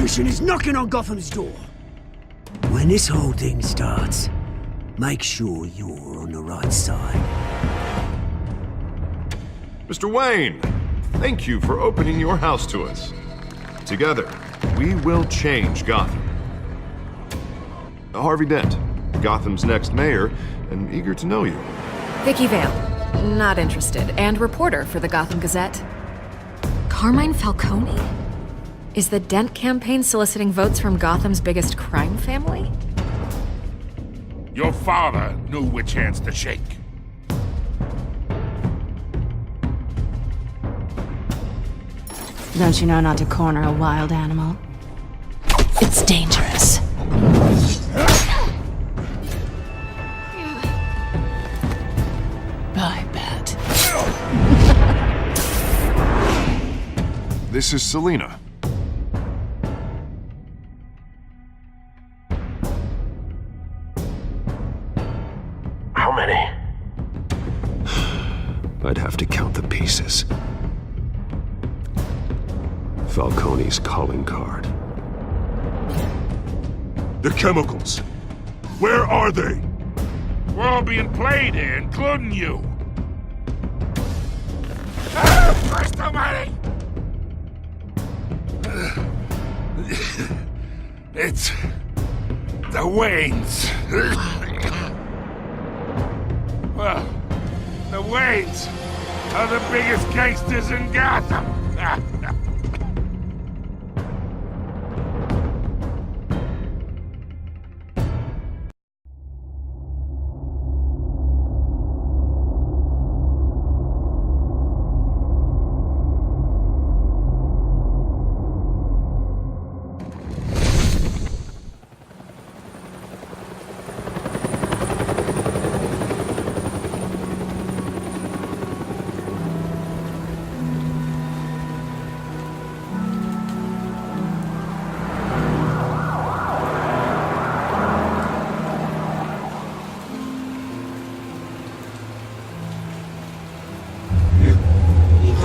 revolution is knocking on Gotham's door. When this whole thing starts, make sure you're on the right side. Mr. Wayne, thank you for opening your house to us. Together, we will change Gotham. Harvey Dent, Gotham's next mayor, and eager to know you. Vicky Vale, not interested, and reporter for the Gotham Gazette. Carmine Falcone? Is the Dent campaign soliciting votes from Gotham's biggest crime family? Your father knew which hands to shake. Don't you know not to corner a wild animal? It's dangerous. I bet. This is Selina. How many? I'd have to count the pieces. Falcone's calling card. The chemicals. Where are they? We're all being played here, including you. Christ almighty! It's the Waynes. Well, the Waynes are the biggest gangsters in Gotham.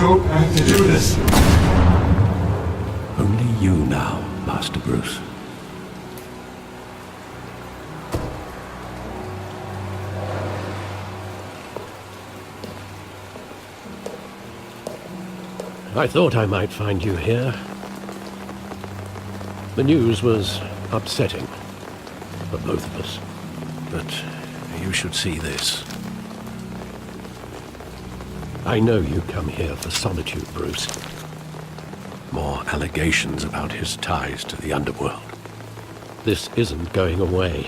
Don't have to do this. Only you now, Master Bruce. I thought I might find you here. The news was upsetting for both of us. But you should see this. I know you come here for solitude, Bruce. More allegations about his ties to the underworld. This isn't going away.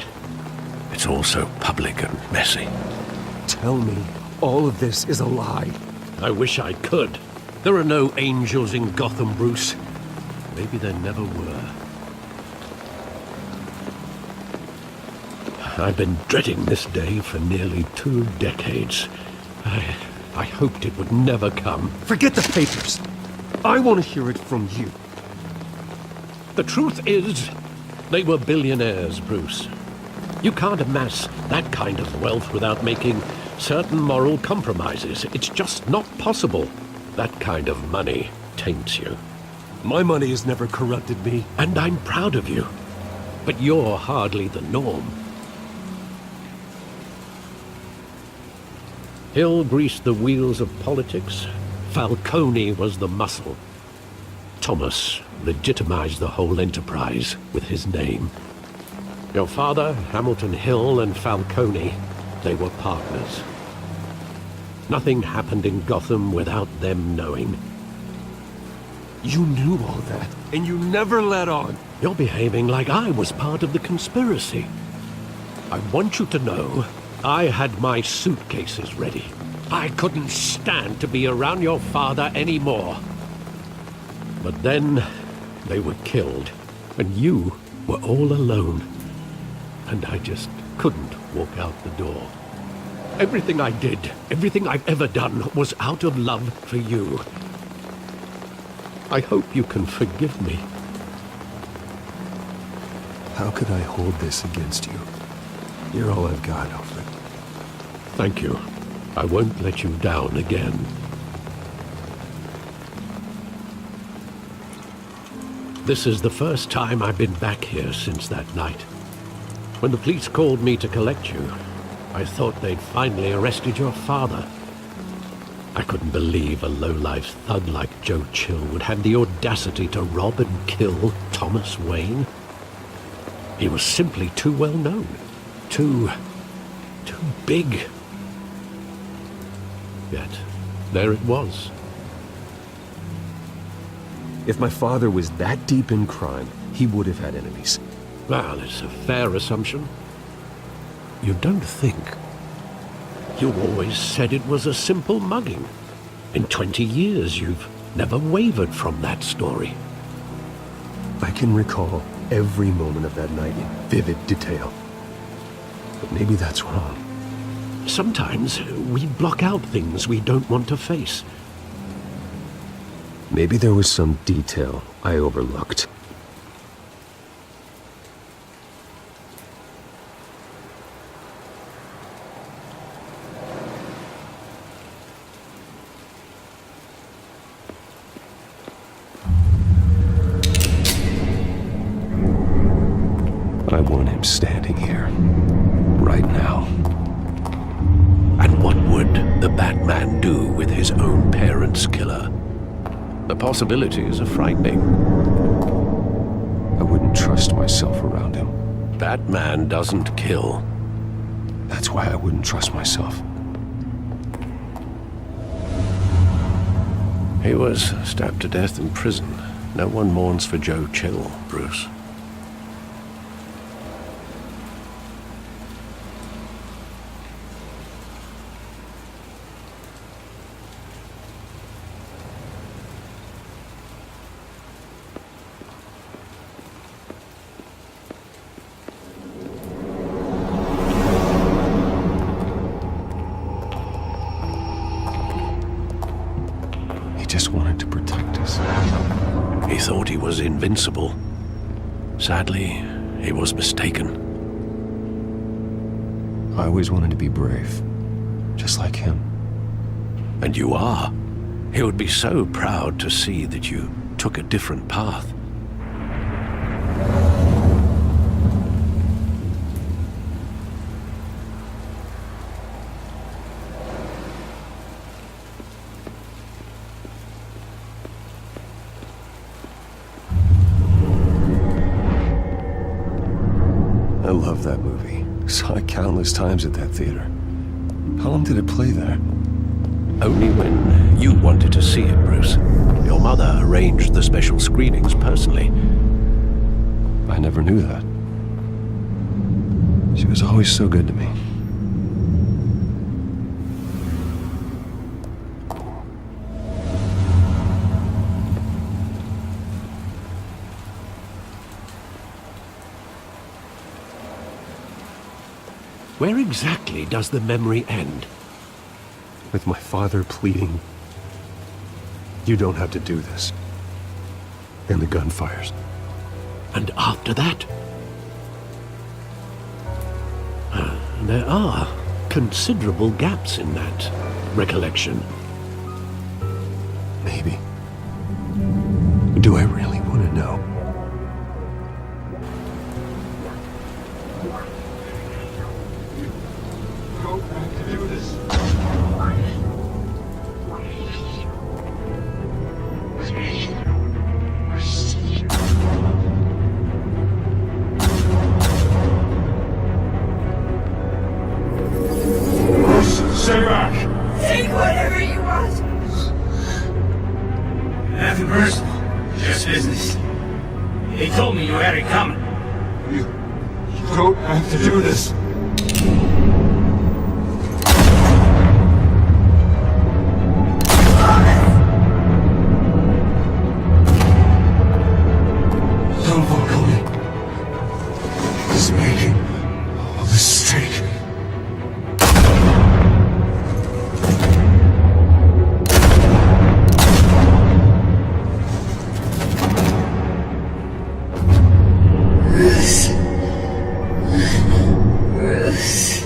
It's all so public and messy. Tell me all of this is a lie. I wish I could. There are no angels in Gotham, Bruce. Maybe there never were. I've been dreading this day for nearly 2 decades. I hoped it would never come. Forget the papers. I want to hear it from you. The truth is, they were billionaires, Bruce. You can't amass that kind of wealth without making certain moral compromises. It's just not possible. That kind of money taints you. My money has never corrupted me. And I'm proud of you. But you're hardly the norm. Hill greased the wheels of politics. Falcone was the muscle. Thomas legitimized the whole enterprise with his name. Your father, Hamilton Hill, and Falcone, they were partners. Nothing happened in Gotham without them knowing. You knew all that, and you never let on. You're behaving like I was part of the conspiracy. I want you to know, I had my suitcases ready. I couldn't stand to be around your father anymore. But then, they were killed, and you were all alone. And I just couldn't walk out the door. Everything I did, everything I've ever done, was out of love for you. I hope you can forgive me. How could I hold this against you? You're all I've got, Alfred. Thank you. I won't let you down again. This is the first time I've been back here since that night. When the police called me to collect you, I thought they'd finally arrested your father. I couldn't believe a low-life thug like Joe Chill would have the audacity to rob and kill Thomas Wayne. He was simply too well known. Too big. Yet, there it was. If my father was that deep in crime, he would have had enemies. Well, it's a fair assumption. You don't think? You always said it was a simple mugging. In 20 years, you've never wavered from that story. I can recall every moment of that night in vivid detail. But maybe that's wrong. Sometimes we block out things we don't want to face. Maybe there was some detail I overlooked. I want him standing here, right now. And what would the Batman do with his own parents' killer? The possibilities are frightening. I wouldn't trust myself around him. Batman doesn't kill. That's why I wouldn't trust myself. He was stabbed to death in prison. No one mourns for Joe Chill, Bruce. Just wanted to protect us. He thought he was invincible. Sadly, he was mistaken. I always wanted to be brave, just like him. And you are. He would be so proud to see that you took a different path. I love that movie. Saw it countless times at that theater. How long did it play there? Only when you wanted to see it, Bruce. Your mother arranged the special screenings personally. I never knew that. She was always so good to me. Where exactly does the memory end? With my father pleading, "You don't have to do this." And the gun fires. And after that? There are considerable gaps in that recollection. Maybe. Do I really want to know? Stay back! Take whatever you want. Nothing personal, just business. They told me you had it coming. You don't have to do this. Don't follow me. He's making a mistake. Bruce.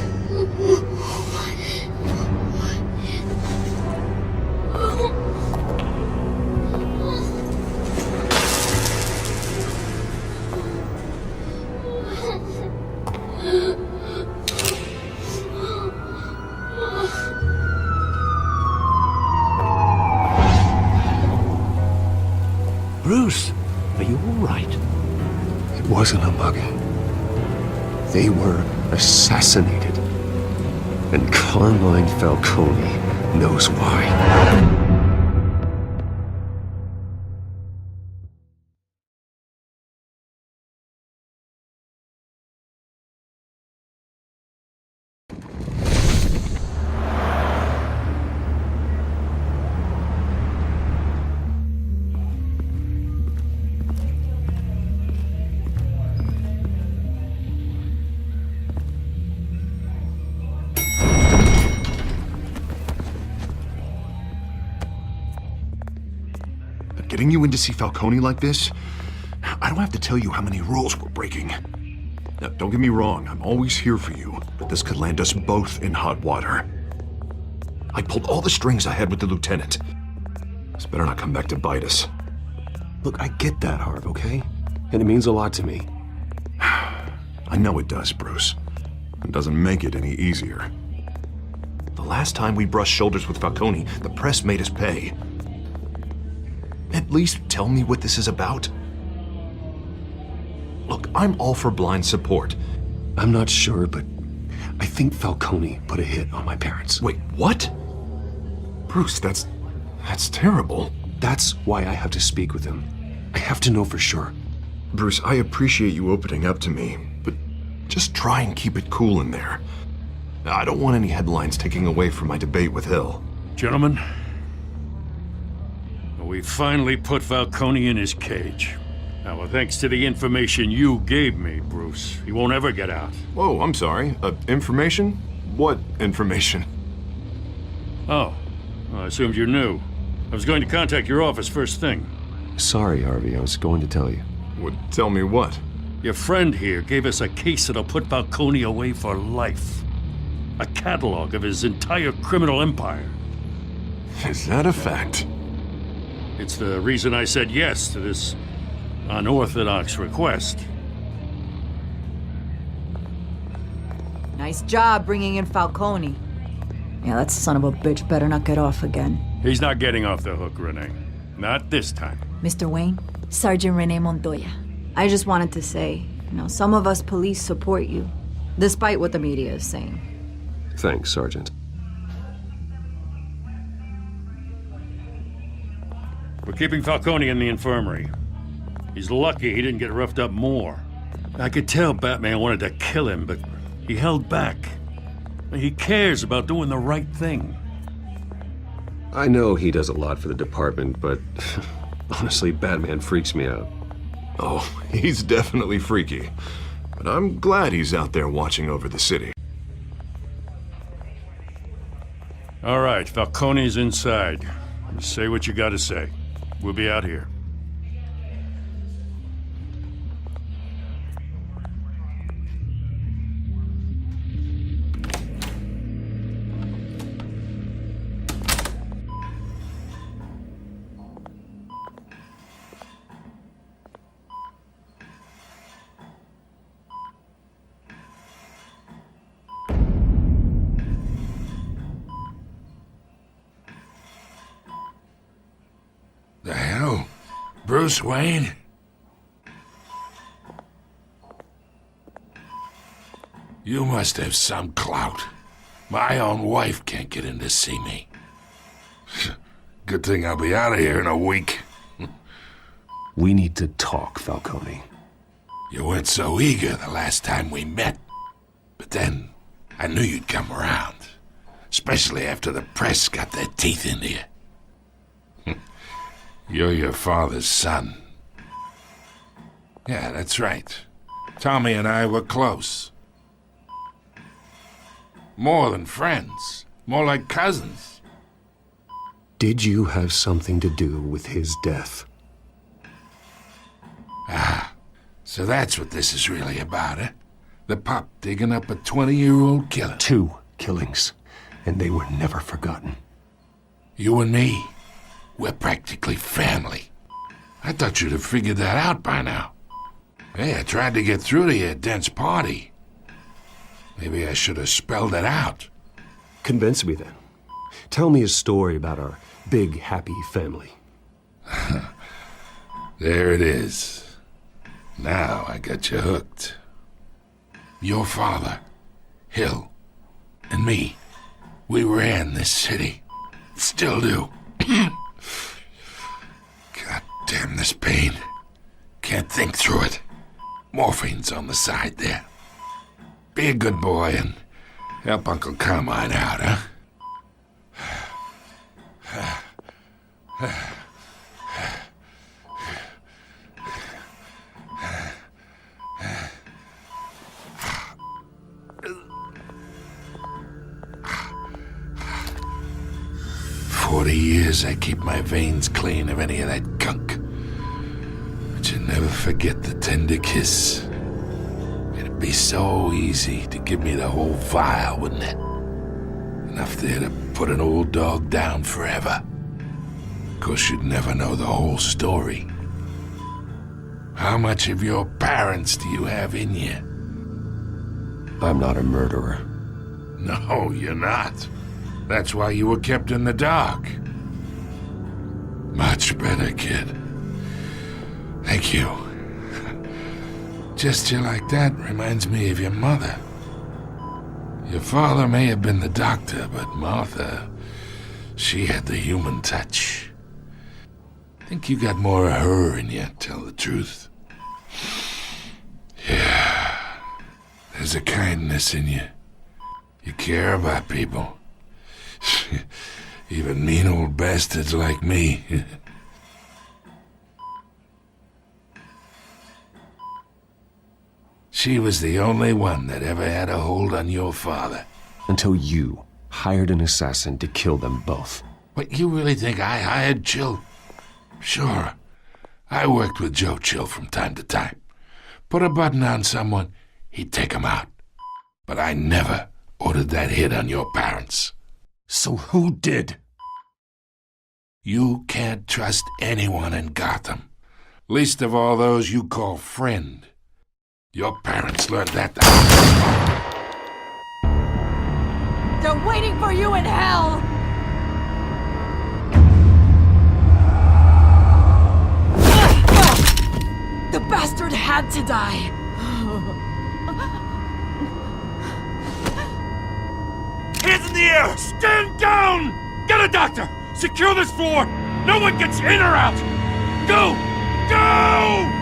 wasn't a mugging. They were assassinated. And Carmine Falcone knows why. Getting you in to see Falcone like this? I don't have to tell you how many rules we're breaking. Now, don't get me wrong, I'm always here for you, but this could land us both in hot water. I pulled all the strings I had with the lieutenant. This better not come back to bite us. Look, I get that, Harv, okay? And it means a lot to me. I know it does, Bruce. It doesn't make it any easier. The last time we brushed shoulders with Falcone, the press made us pay. At least tell me what this is about. Look, I'm all for blind support. I'm not sure, but I think Falcone put a hit on my parents. Wait, what? Bruce, that's terrible. That's why I have to speak with him. I have to know for sure. Bruce, I appreciate you opening up to me, but just try and keep it cool in there. I don't want any headlines taking away from my debate with Hill. Gentlemen, we finally put Falcone in his cage. Now, thanks to the information you gave me, Bruce, he won't ever get out. Whoa, I'm sorry. Information? What information? Oh, well, I assumed you knew. I was going to contact your office first thing. Sorry, Harvey, I was going to tell you. Would tell me what? Your friend here gave us a case that'll put Falcone away for life. A catalog of his entire criminal empire. Is that a fact? It's the reason I said yes to this unorthodox request. Nice job bringing in Falcone. Yeah, that son of a bitch better not get off again. He's not getting off the hook, Renee. Not this time. Mr. Wayne, Sergeant Renee Montoya. I just wanted to say, some of us police support you, despite what the media is saying. Thanks, Sergeant. We're keeping Falcone in the infirmary. He's lucky he didn't get roughed up more. I could tell Batman wanted to kill him, but he held back. He cares about doing the right thing. I know he does a lot for the department, but honestly, Batman freaks me out. Oh, he's definitely freaky. But I'm glad he's out there watching over the city. All right, Falcone's inside. Say what you gotta say. We'll be out here. The hell? Bruce Wayne? You must have some clout. My own wife can't get in to see me. Good thing I'll be out of here in a week. We need to talk, Falcone. You weren't so eager the last time we met. But then, I knew you'd come around. Especially after the press got their teeth into you. You're your father's son. Yeah, that's right. Tommy and I were close. More than friends. More like cousins. Did you have something to do with his death? Ah, so that's what this is really about, eh? The pup digging up a 20-year-old killer. 2 killings, and they were never forgotten. You and me, we're practically family. I thought you'd have figured that out by now. Hey, I tried to get through to you at Dent's party. Maybe I should have spelled it out. Convince me then. Tell me a story about our big, happy family. There it is. Now I got you hooked. Your father, Hill, and me, we ran this city. Still do. God damn this pain. Can't think through it. Morphine's on the side there. Be a good boy and help Uncle Carmine out, huh? 40 years I keep my veins clean of any of that gunk. But you never forget the tender kiss. It'd be so easy to give me the whole vial, wouldn't it? Enough there to put an old dog down forever. Of course, you'd never know the whole story. How much of your parents do you have in you? I'm not a murderer. No, you're not. That's why you were kept in the dark. Much better, kid. Thank you. Gesture like that reminds me of your mother. Your father may have been the doctor, but Martha, she had the human touch. Think you got more of her in you, tell the truth. Yeah. There's a kindness in you. You care about people. Even mean old bastards like me. She was the only one that ever had a hold on your father. Until you hired an assassin to kill them both. What, you really think I hired Chill? Sure. I worked with Joe Chill from time to time. Put a button on someone, he'd take him out. But I never ordered that hit on your parents. So who did? You can't trust anyone in Gotham. Least of all those you call friend. Your parents learned that. They're waiting for you in hell! The bastard had to die! Hands in the air! Stand down! Get a doctor! Secure this floor! No one gets in or out! Go! Go!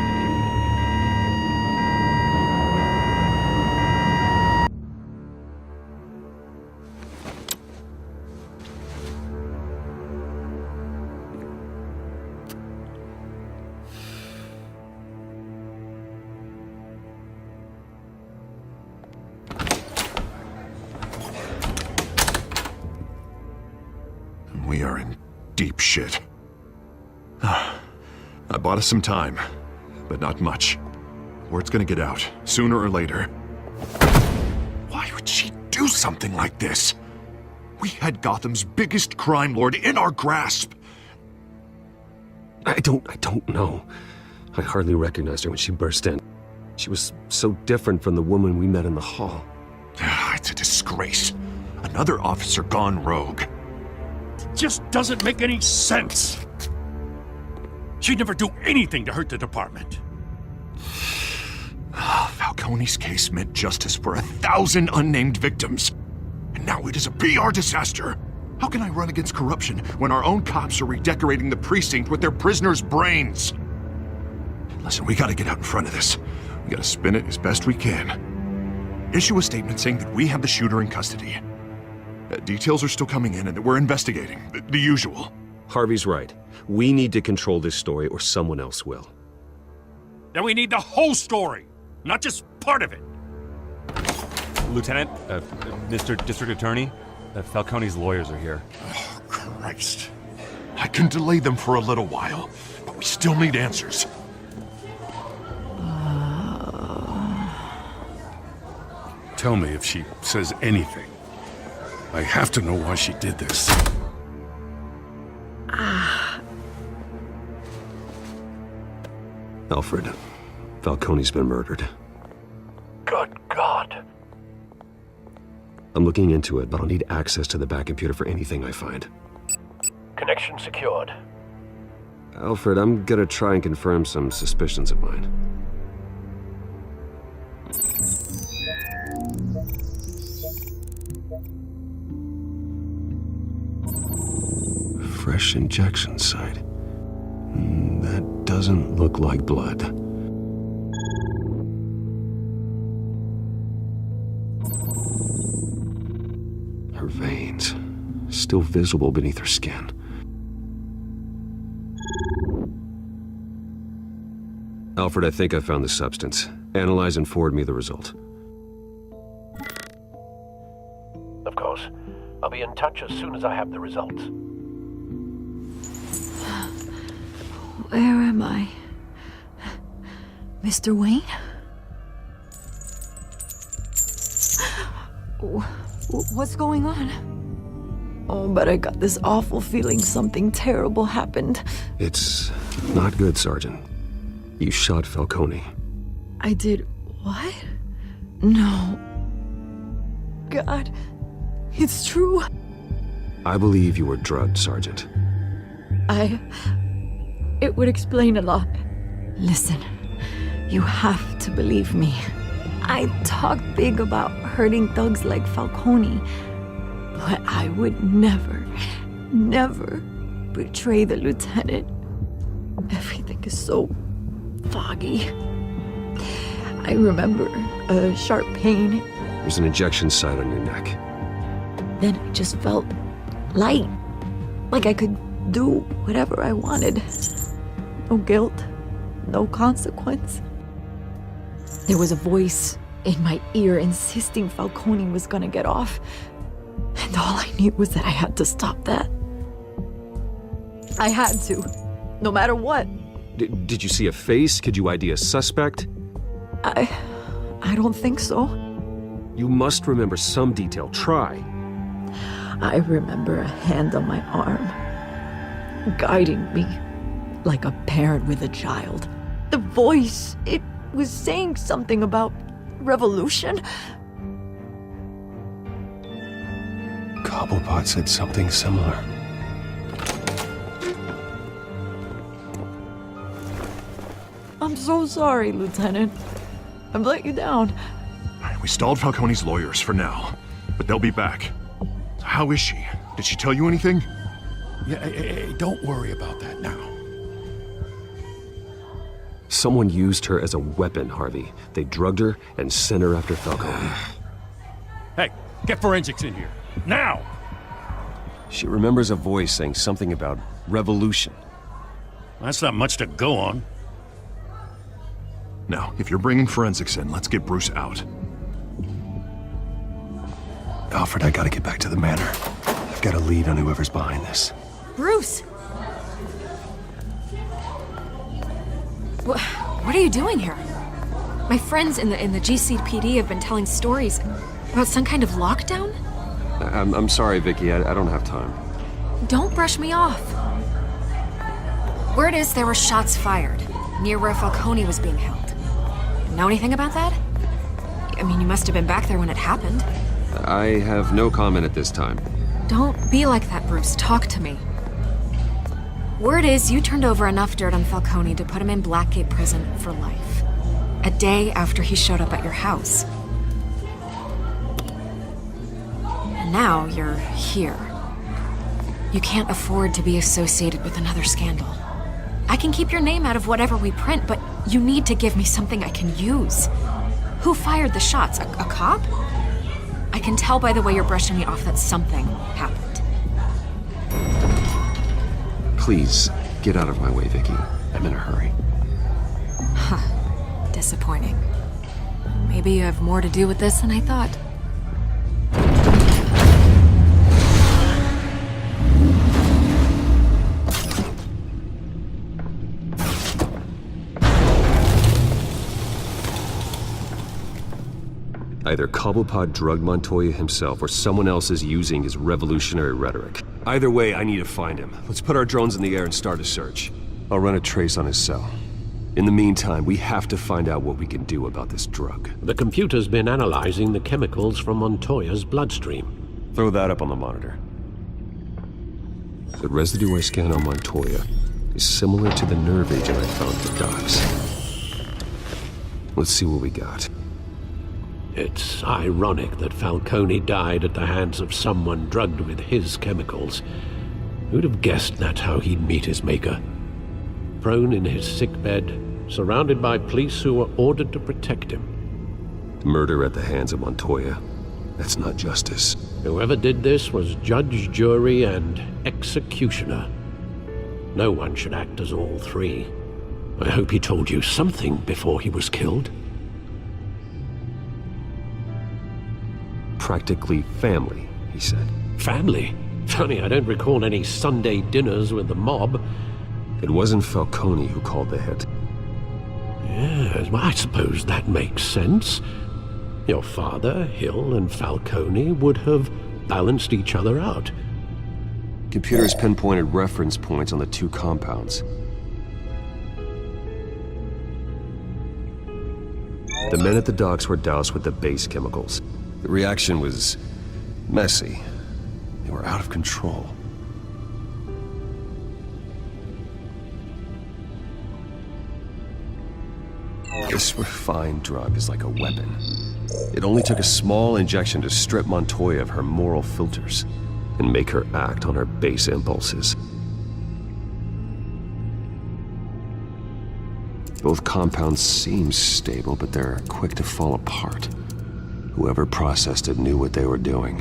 We are in deep shit. I bought us some time, but not much. Word's gonna get out, sooner or later. Why would she do something like this? We had Gotham's biggest crime lord in our grasp. I don't know. I hardly recognized her when she burst in. She was so different from the woman we met in the hall. It's a disgrace. Another officer gone rogue. Just doesn't make any sense. She'd never do anything to hurt the department. Falcone's case meant justice for 1,000 unnamed victims. And now it is a PR disaster. How can I run against corruption when our own cops are redecorating the precinct with their prisoners' brains? Listen, we gotta get out in front of this. We gotta spin it as best we can. Issue a statement saying that we have the shooter in custody. Details are still coming in and that we're investigating. The usual. Harvey's right. We need to control this story or someone else will. Then we need the whole story, not just part of it. Lieutenant, Mr. District Attorney, Falcone's lawyers are here. Oh, Christ. I can delay them for a little while, but we still need answers. Tell me if she says anything. I have to know why she did this. Alfred, Falcone's been murdered. Good God. I'm looking into it, but I'll need access to the back computer for anything I find. Connection secured. Alfred, I'm gonna try and confirm some suspicions of mine. fresh injection site. That doesn't look like blood. Her veins, still visible beneath her skin. Alfred, I think I found the substance. Analyze and forward me the result. Of course. I'll be in touch as soon as I have the results. Where am I? Mr. Wayne? What's going on? Oh, but I got this awful feeling something terrible happened. It's not good, Sergeant. You shot Falcone. I did what? No. God, it's true. I believe you were drugged, Sergeant. It would explain a lot. Listen, you have to believe me. I talk big about hurting thugs like Falcone, but I would never betray the lieutenant. Everything is so foggy. I remember a sharp pain. There's an injection site on your neck. Then I just felt light, like I could do whatever I wanted. No guilt, no consequence. There was a voice in my ear insisting Falcone was gonna get off, and all I knew was that I had to stop that. I had to, no matter what. Did you see a face? Could you ID a suspect? I don't think so. You must remember some detail. Try. I remember a hand on my arm, guiding me like a parent with a child. The voice, it was saying something about revolution. Cobblepot said something similar. I'm so sorry, Lieutenant. I've let you down. We stalled Falcone's lawyers for now, but they'll be back. How is she? Did she tell you anything? Yeah, hey, don't worry about that now. Someone used her as a weapon, Harvey. They drugged her and sent her after Falcone. Hey, get forensics in here. Now! She remembers a voice saying something about revolution. That's not much to go on. Now, if you're bringing forensics in, let's get Bruce out. Alfred, I gotta get back to the manor. I've got a lead on whoever's behind this. Bruce! What are you doing here? My friends in the GCPD have been telling stories about some kind of lockdown? I'm sorry, Vicky. I don't have time. Don't brush me off. Word is there were shots fired near where Falcone was being held. Know anything about that? I mean, you must have been back there when it happened. I have no comment at this time. Don't be like that, Bruce. Talk to me. Word is you turned over enough dirt on Falcone to put him in Blackgate Prison for life. A day after he showed up at your house. And now you're here. You can't afford to be associated with another scandal. I can keep your name out of whatever we print, but you need to give me something I can use. Who fired the shots? A cop? I can tell by the way you're brushing me off that something happened. Please, get out of my way, Vicky. I'm in a hurry. Huh. Disappointing. Maybe you have more to do with this than I thought. Either Cobblepot drugged Montoya himself or someone else is using his revolutionary rhetoric. Either way, I need to find him. Let's put our drones in the air and start a search. I'll run a trace on his cell. In the meantime, we have to find out what we can do about this drug. The computer's been analyzing the chemicals from Montoya's bloodstream. Throw that up on the monitor. The residue I scan on Montoya is similar to the nerve agent I found for Docs. Let's see what we got. It's ironic that Falcone died at the hands of someone drugged with his chemicals. Who'd have guessed that's how he'd meet his maker? Prone in his sickbed, surrounded by police who were ordered to protect him. Murder at the hands of Montoya. That's not justice. Whoever did this was judge, jury, and executioner. No one should act as all three. I hope he told you something before he was killed. Practically family, he said. Family? Funny, I don't recall any Sunday dinners with the mob. It wasn't Falcone who called the hit. Yes, well, I suppose that makes sense. Your father, Hill, and Falcone would have balanced each other out. Computers pinpointed reference points on the two compounds. The men at the docks were doused with the base chemicals. The reaction was messy. They were out of control. This refined drug is like a weapon. It only took a small injection to strip Montoya of her moral filters and make her act on her base impulses. Both compounds seem stable, but they're quick to fall apart. Whoever processed it knew what they were doing.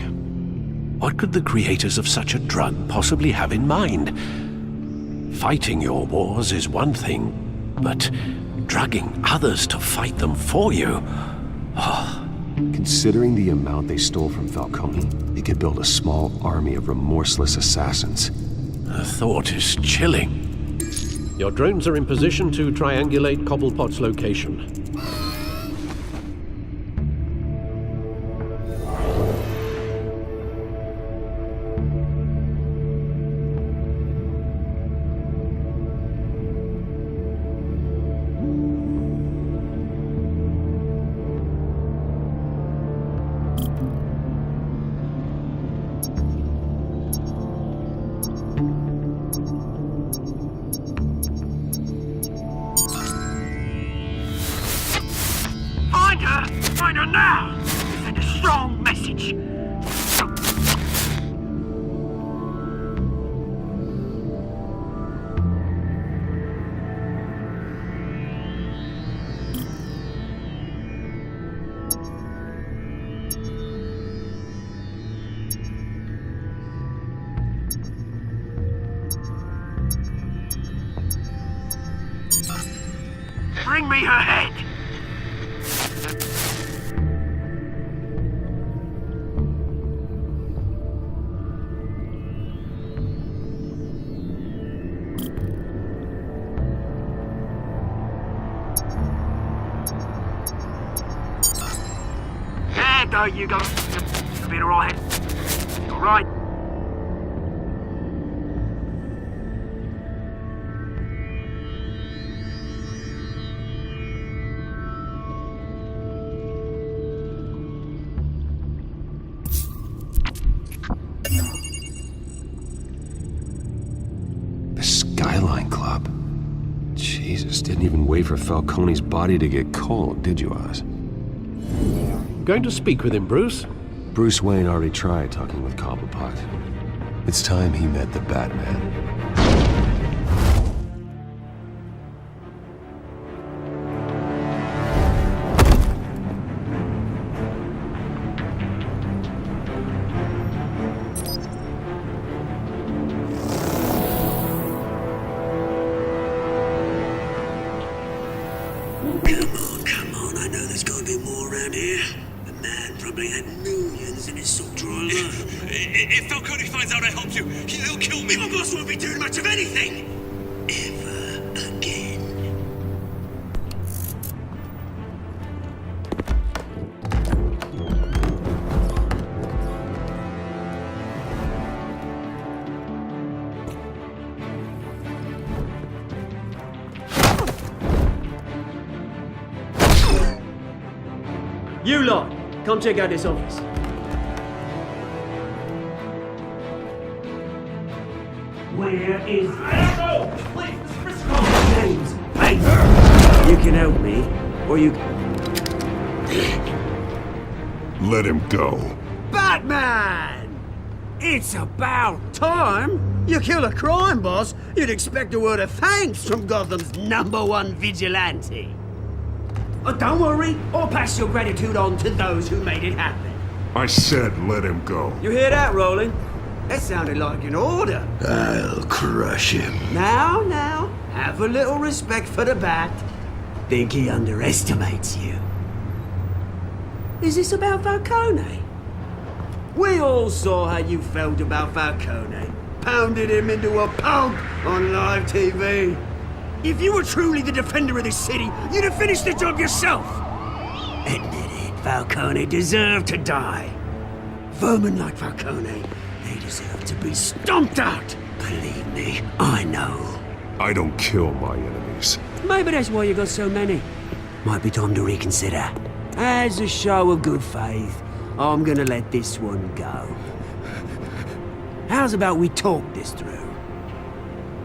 What could the creators of such a drug possibly have in mind? Fighting your wars is one thing, but drugging others to fight them for you? Considering the amount they stole from Falcone, they could build a small army of remorseless assassins. The thought is chilling. Your drones are in position to triangulate Cobblepot's location. Find her now! Send a strong message! Bring me her head! There you go. You'll be alright. Alright. The Skyline Club. Jesus, didn't even wait for Falcone's body to get cold, did you, Oz? Going to speak with him, Bruce? Bruce Wayne already tried talking with Cobblepot. It's time he met the Batman. Come on, I know there's gotta be more around here. The man probably had millions in his sock drawer alone. If Falcone finds out I helped you, he'll kill me. Your boss won't be doing much of anything! Ever again. You lot, come check out this office. Where is... I don't know! Please, James, hey! You can help me, or you... Let him go. Batman! It's about time! You kill a crime boss, you'd expect a word of thanks from Gotham's #1 vigilante. Oh, don't worry, I'll pass your gratitude on to those who made it happen. I said let him go. You hear that, Roland? That sounded like an order. I'll crush him. Now, have a little respect for the Bat. Think he underestimates you. Is this about Falcone? We all saw how you felt about Falcone. Pounded him into a pulp on live TV. If you were truly the defender of this city, you'd have finished the job yourself. Admit it, Falcone deserved to die. Vermin like Falcone, they deserve to be stomped out. Believe me, I know. I don't kill my enemies. Maybe that's why you got so many. Might be time to reconsider. As a show of good faith, I'm gonna let this one go. How's about we talk this through?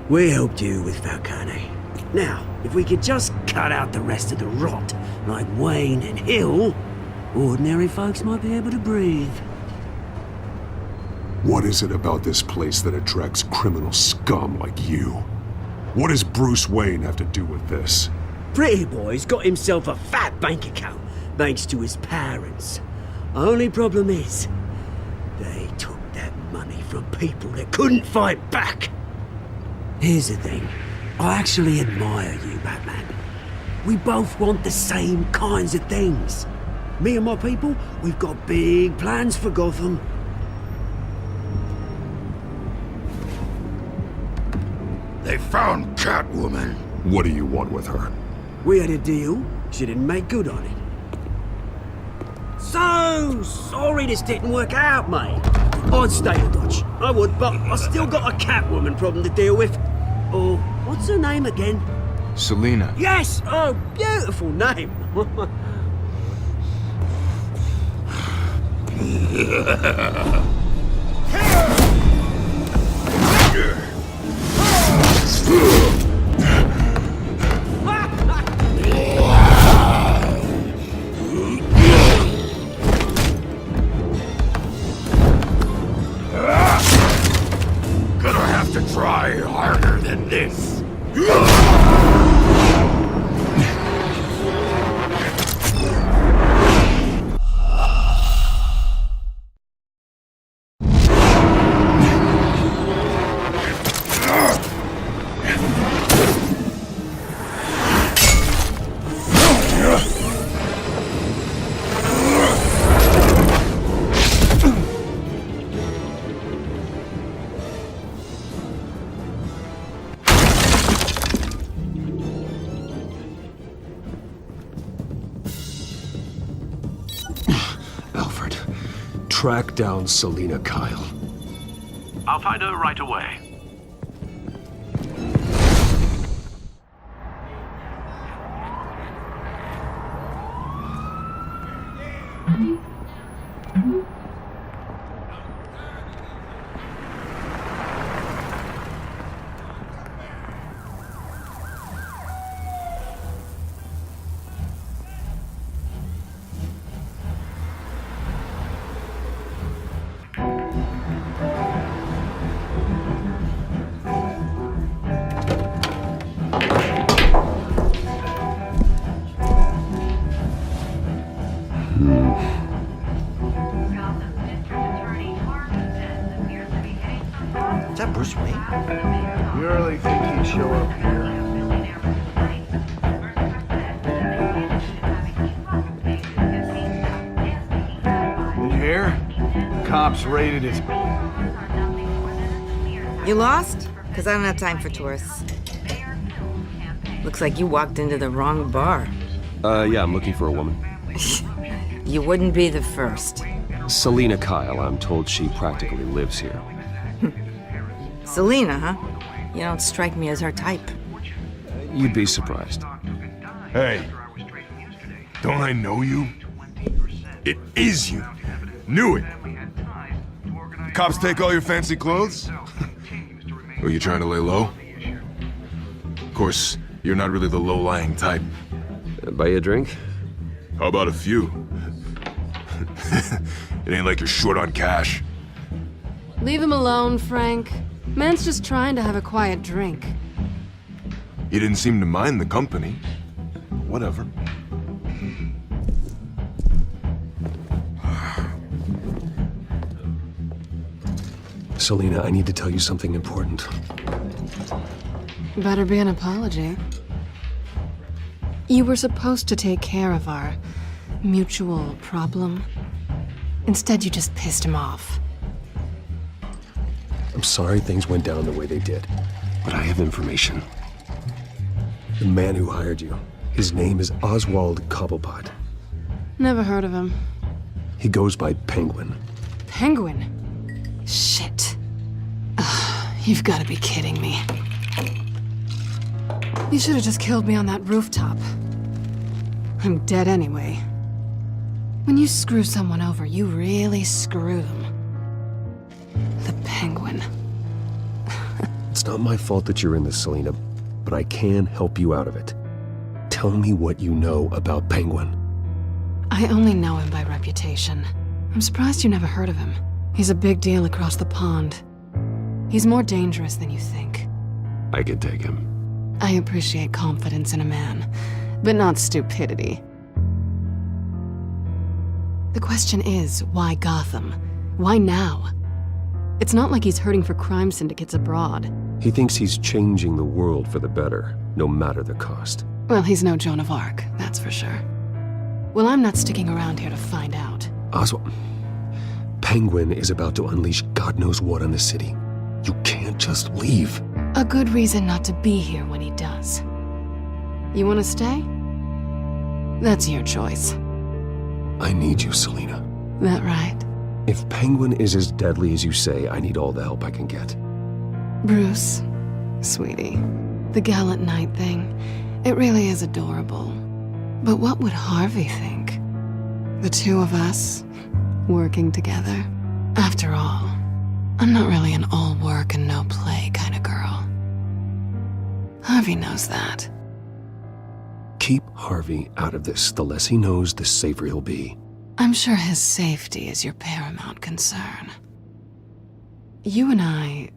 We helped you with Falcone. Now, if we could just cut out the rest of the rot, like Wayne and Hill, ordinary folks might be able to breathe. What is it about this place that attracts criminal scum like you? What does Bruce Wayne have to do with this? Pretty Boy's got himself a fat bank account, thanks to his parents. Only problem is, they took that money from people that couldn't fight back. Here's the thing. I actually admire you, Batman. We both want the same kinds of things. Me and my people, we've got big plans for Gotham. They found Catwoman. What do you want with her? We had a deal. She didn't make good on it. So sorry this didn't work out, mate. I'd stay a Dodge. I would, but I still got a Catwoman problem to deal with. Oh, what's her name again? Selina. Yes! Oh, beautiful name. Gonna have to try harder than this. Track down Selina Kyle. I'll find her right away. Is that Bruce Wayne? You really think he'd show up here? Did you hear? Cops raided his... You lost? Because I don't have time for tourists. Looks like you walked into the wrong bar. Yeah, I'm looking for a woman. You wouldn't be the first. Selina Kyle, I'm told she practically lives here. Selina, huh? You don't strike me as her type. You'd be surprised. Hey, don't I know you? It is you. Knew it. The cops take all your fancy clothes? Were you trying to lay low? Of course, you're not really the low-lying type. Buy you a drink? How about a few? It ain't like you're short on cash. Leave him alone, Frank. Man's just trying to have a quiet drink. You didn't seem to mind the company. Whatever. Selina, I need to tell you something important. Better be an apology. You were supposed to take care of our mutual problem. Instead, you just pissed him off. I'm sorry things went down the way they did, but I have information. The man who hired you, his name is Oswald Cobblepot. Never heard of him. He goes by Penguin. Penguin? Shit. Ugh, you've got to be kidding me. You should have just killed me on that rooftop. I'm dead anyway. When you screw someone over, you really screw them. The Penguin. It's not my fault that you're in this, Selina, but I can help you out of it. Tell me what you know about Penguin. I only know him by reputation. I'm surprised you never heard of him. He's a big deal across the pond. He's more dangerous than you think. I could take him. I appreciate confidence in a man, but not stupidity. The question is, why Gotham? Why now? It's not like he's hurting for crime syndicates abroad. He thinks he's changing the world for the better, no matter the cost. Well, he's no Joan of Arc, that's for sure. Well, I'm not sticking around here to find out. Oswald, Penguin is about to unleash God knows what on the city. You can't just leave. A good reason not to be here when he does. You want to stay? That's your choice. I need you, Selina. That right? If Penguin is as deadly as you say, I need all the help I can get. Bruce, sweetie, the gallant knight thing, it really is adorable. But what would Harvey think? The two of us, working together? After all, I'm not really an all work and no play kind of girl. Harvey knows that. Keep Harvey out of this. The less he knows, the safer he'll be. I'm sure his safety is your paramount concern. You and I...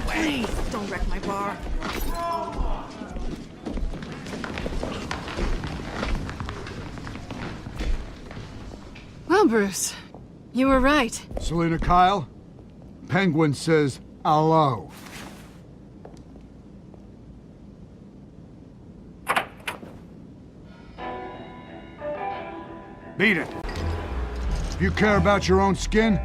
Please, don't wreck my bar. Well, Bruce, you were right. Selina Kyle, Penguin says hello. Beat it. If you care about your own skin,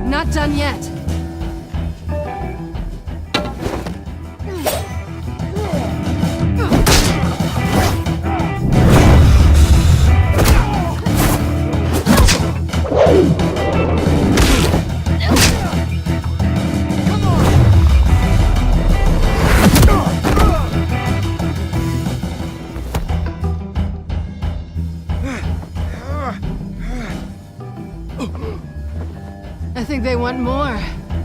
Not done yet. I think they want more.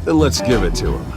Then let's give it to him.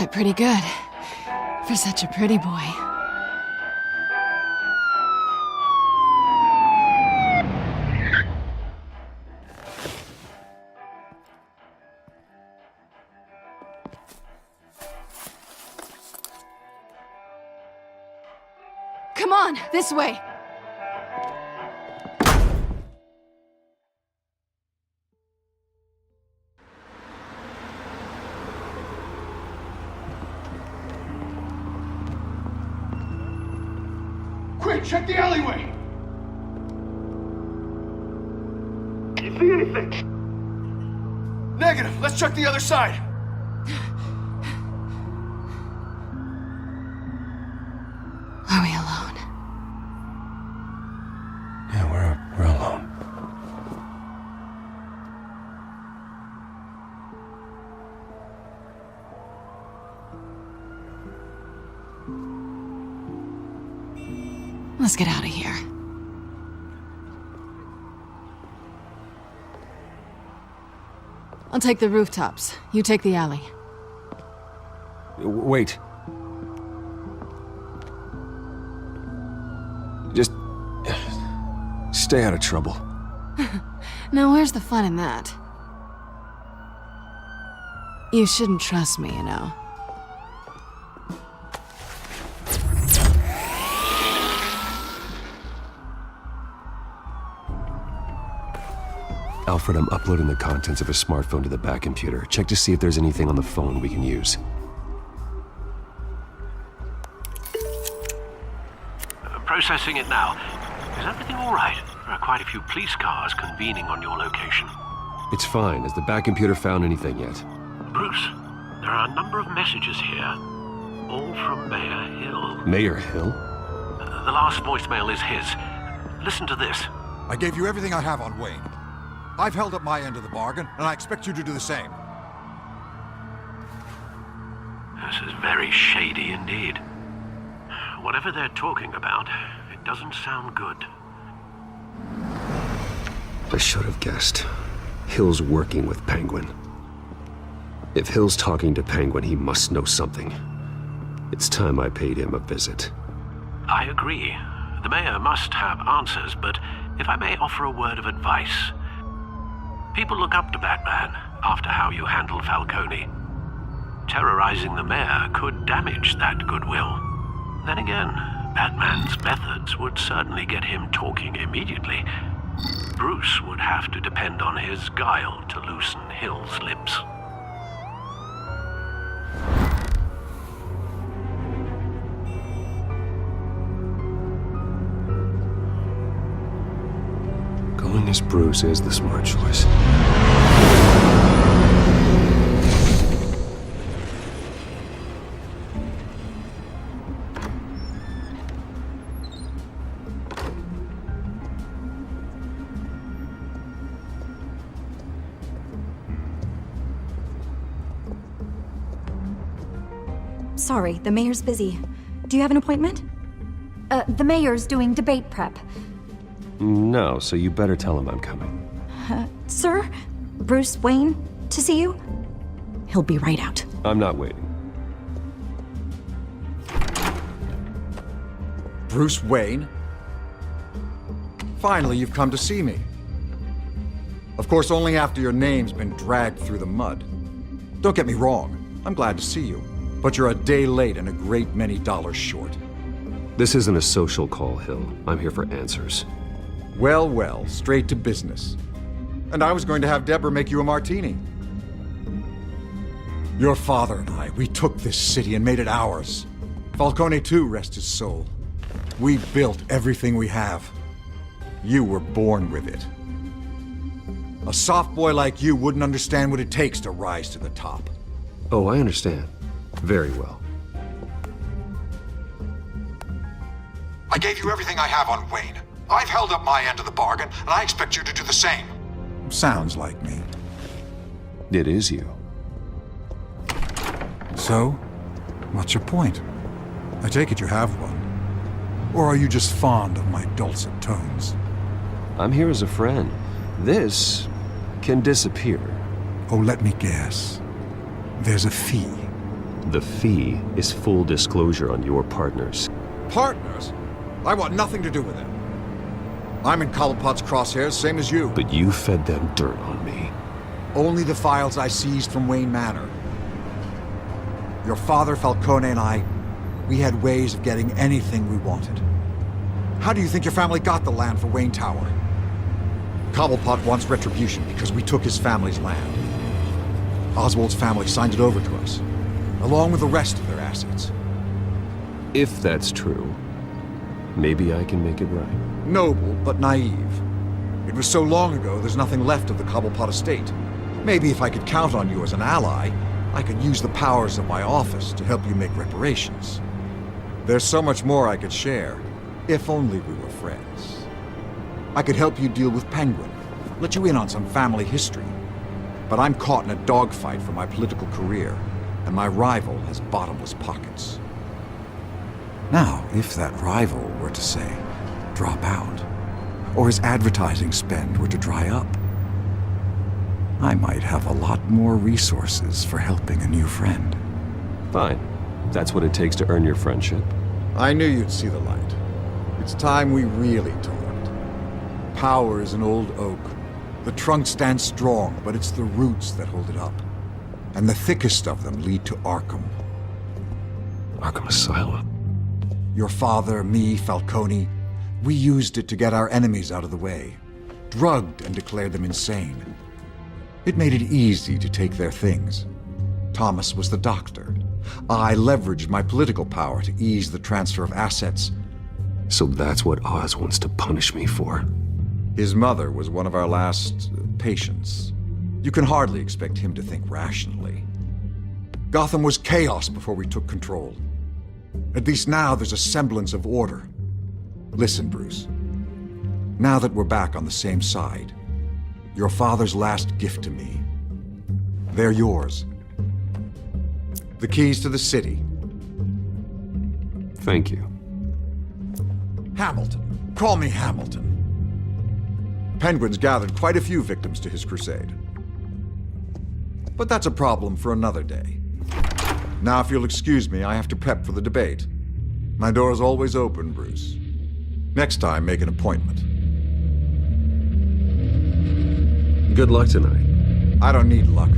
fight pretty good. For such a pretty boy. Come on, this way! Quick, check the alleyway! You see anything? Negative. Let's check the other side. Are we alone? Yeah, we're alone. Let's get out of here. I'll take the rooftops. You take the alley. Wait. Just stay out of trouble. Now, where's the fun in that? You shouldn't trust me, you know. Alfred, I'm uploading the contents of a smartphone to the back computer. Check to see if there's anything on the phone we can use. Processing it now. Is everything all right? There are quite a few police cars convening on your location. It's fine. Has the back computer found anything yet? Bruce, there are a number of messages here, all from Mayor Hill. Mayor Hill? The last voicemail is his. Listen to this. I gave you everything I have on Wayne. I've held up my end of the bargain, and I expect you to do the same. This is very shady indeed. Whatever they're talking about, it doesn't sound good. I should have guessed. Hill's working with Penguin. If Hill's talking to Penguin, he must know something. It's time I paid him a visit. I agree. The mayor must have answers, but if I may offer a word of advice. People look up to Batman after how you handled Falcone. Terrorizing the mayor could damage that goodwill. Then again, Batman's methods would certainly get him talking immediately. Bruce would have to depend on his guile to loosen Hill's lips. Going as Bruce is the smart choice. Sorry, the mayor's busy. Do you have an appointment? The mayor's doing debate prep. No, so you better tell him I'm coming. Sir? Bruce Wayne to see you? He'll be right out. I'm not waiting. Bruce Wayne? Finally, you've come to see me. Of course, only after your name's been dragged through the mud. Don't get me wrong, I'm glad to see you. But you're a day late and a great many dollars short. This isn't a social call, Hill. I'm here for answers. Well, well, straight to business. And I was going to have Deborah make you a martini. Your father and I, we took this city and made it ours. Falcone too, rest his soul. We built everything we have. You were born with it. A soft boy like you wouldn't understand what it takes to rise to the top. Oh, I understand. Very well. I gave you everything I have on Wayne. I've held up my end of the bargain, and I expect you to do the same. Sounds like me. It is you. So, what's your point? I take it you have one. Or are you just fond of my dulcet tones? I'm here as a friend. This can disappear. Oh, let me guess. There's a fee. The fee is full disclosure on your partners. Partners? I want nothing to do with them. I'm in Cobblepot's crosshairs, same as you. But you fed them dirt on me. Only the files I seized from Wayne Manor. Your father, Falcone, and I, we had ways of getting anything we wanted. How do you think your family got the land for Wayne Tower? Cobblepot wants retribution because we took his family's land. Oswald's family signed it over to us, along with the rest of their assets. If that's true, maybe I can make it right. Noble, but naive. It was so long ago, there's nothing left of the Cobblepot estate. Maybe if I could count on you as an ally, I could use the powers of my office to help you make reparations. There's so much more I could share, if only we were friends. I could help you deal with Penguin, let you in on some family history. But I'm caught in a dogfight for my political career, and my rival has bottomless pockets. Now, if that rival were to say, drop out, or his advertising spend were to dry up, I might have a lot more resources for helping a new friend. Fine. That's what it takes to earn your friendship. I knew you'd see the light. It's time we really talked. Power is an old oak. The trunk stands strong, but it's the roots that hold it up. And the thickest of them lead to Arkham. Arkham Asylum? Your father, me, Falcone, we used it to get our enemies out of the way. Drugged and declared them insane. It made it easy to take their things. Thomas was the doctor. I leveraged my political power to ease the transfer of assets. So that's what Oz wants to punish me for. His mother was one of our last patients. You can hardly expect him to think rationally. Gotham was chaos before we took control. At least now there's a semblance of order. Listen, Bruce. Now that we're back on the same side, your father's last gift to me, they're yours. The keys to the city. Thank you. Hamilton. Call me Hamilton. Penguin's gathered quite a few victims to his crusade. But that's a problem for another day. Now, if you'll excuse me, I have to prep for the debate. My door is always open, Bruce. Next time, make an appointment. Good luck tonight. I don't need luck.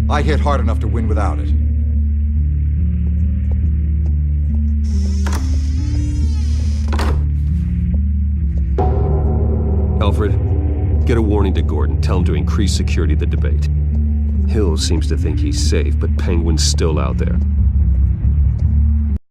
I hit hard enough to win without it. Alfred, get a warning to Gordon. Tell him to increase security at the debate. Hill seems to think he's safe, but Penguin's still out there.